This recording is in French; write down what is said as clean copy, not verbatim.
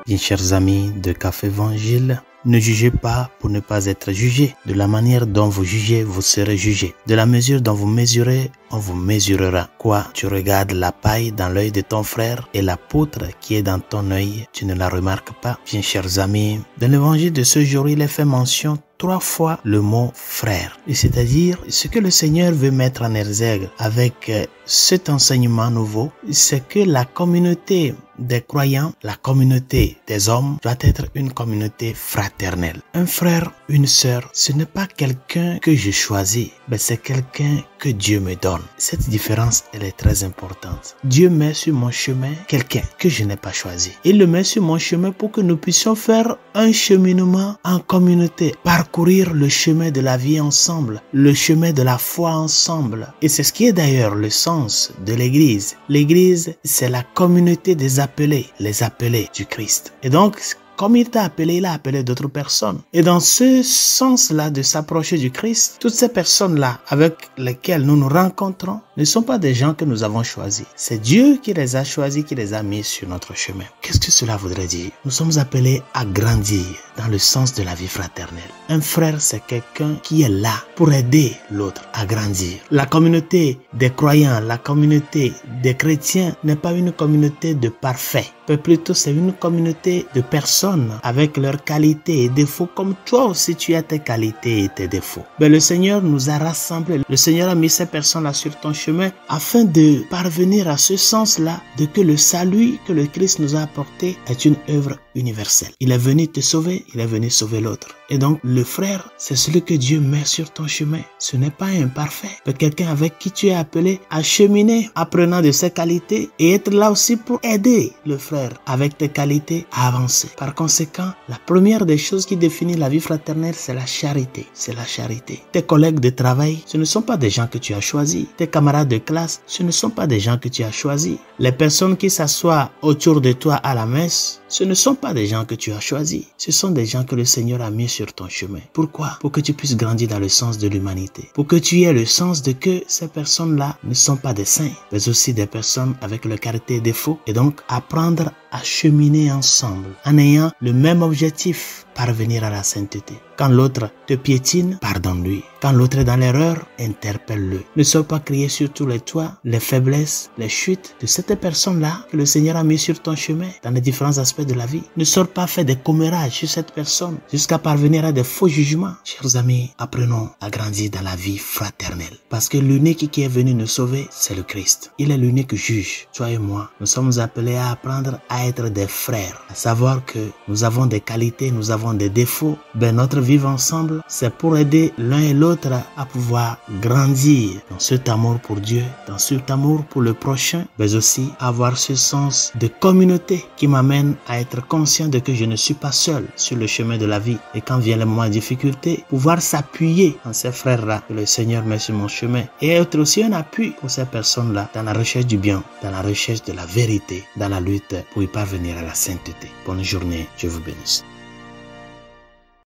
Bien chers amis de Café Évangile, ne jugez pas pour ne pas être jugé. De la manière dont vous jugez, vous serez jugé. De la mesure dont vous mesurez, on vous mesurera. Quoi, tu regardes la paille dans l'œil de ton frère et la poutre qui est dans ton œil, tu ne la remarques pas. Bien chers amis, dans l'évangile de ce jour, il est fait mention 3 fois le mot frère. Et c'est-à-dire, ce que le Seigneur veut mettre en exergue avec cet enseignement nouveau, c'est que la communauté des croyants, la communauté des hommes doit être une communauté fraternelle. Un frère, une sœur, ce n'est pas quelqu'un que je choisis, mais c'est quelqu'un que Dieu me donne. Cette différence, elle est très importante. Dieu met sur mon chemin quelqu'un que je n'ai pas choisi. Il le met sur mon chemin pour que nous puissions faire un cheminement en communauté, parcourir le chemin de la vie ensemble, le chemin de la foi ensemble. Et c'est ce qui est d'ailleurs le sens de l'Église. L'Église, c'est la communauté des appelés, les appelés du Christ. Et donc, comme il t'a appelé, il a appelé d'autres personnes. Et dans ce sens-là de s'approcher du Christ, toutes ces personnes-là avec lesquelles nous nous rencontrons ne sont pas des gens que nous avons choisis. C'est Dieu qui les a choisis, qui les a mis sur notre chemin. Qu'est-ce que cela voudrait dire? Nous sommes appelés à grandir dans le sens de la vie fraternelle. Un frère, c'est quelqu'un qui est là pour aider l'autre à grandir. La communauté des croyants, la communauté des chrétiens n'est pas une communauté de parfaits, mais plutôt c'est une communauté de personnes avec leurs qualités et défauts, comme toi aussi tu as tes qualités et tes défauts. Mais le Seigneur nous a rassemblés. Le Seigneur a mis ces personnes-là sur ton chemin afin de parvenir à ce sens-là de que le salut que le Christ nous a apporté est une œuvre universelle. Il est venu te sauver, il est venu sauver l'autre. Et donc, le frère, c'est celui que Dieu met sur ton chemin. Ce n'est pas un parfait, mais quelqu'un avec qui tu es appelé à cheminer, apprenant de ses qualités et être là aussi pour aider le frère avec tes qualités à avancer. Par conséquent, la première des choses qui définit la vie fraternelle, c'est la charité. C'est la charité. Tes collègues de travail, ce ne sont pas des gens que tu as choisis. Tes camarades de classe, ce ne sont pas des gens que tu as choisis. Les personnes qui s'assoient autour de toi à la messe, ce ne sont pas des gens que tu as choisis. Ce sont des gens que le Seigneur a mis sur ton chemin. Pourquoi? Pour que tu puisses grandir dans le sens de l'humanité. Pour que tu aies le sens de que ces personnes-là ne sont pas des saints, mais aussi des personnes avec leurs qualités et défauts. Et donc, apprendre à cheminer ensemble en ayant le même objectif, parvenir à la sainteté. Quand l'autre te piétine, pardonne-lui. Quand l'autre est dans l'erreur, interpelle-le. Ne sois pas crier sur tous les toits les faiblesses, les chutes de cette personne-là que le Seigneur a mis sur ton chemin dans les différents aspects de la vie. Ne sors pas faire des commérages sur cette personne jusqu'à parvenir à des faux jugements. Chers amis, apprenons à grandir dans la vie fraternelle. Parce que l'unique qui est venu nous sauver, c'est le Christ. Il est l'unique juge. Toi et moi, nous sommes appelés à apprendre à être des frères. À savoir que nous avons des qualités, nous avons des défauts. Ben, notre vivre ensemble, c'est pour aider l'un et l'autre à pouvoir grandir dans cet amour pour Dieu, dans cet amour pour le prochain, mais aussi avoir ce sens de communauté qui m'amène à être conscient de que je ne suis pas seul sur le chemin de la vie. Et quand vient le moment de difficulté, pouvoir s'appuyer en ces frères-là que le Seigneur met sur mon chemin et être aussi un appui pour ces personnes-là dans la recherche du bien, dans la recherche de la vérité, dans la lutte pour y parvenir à la sainteté. Bonne journée, Dieu vous bénisse.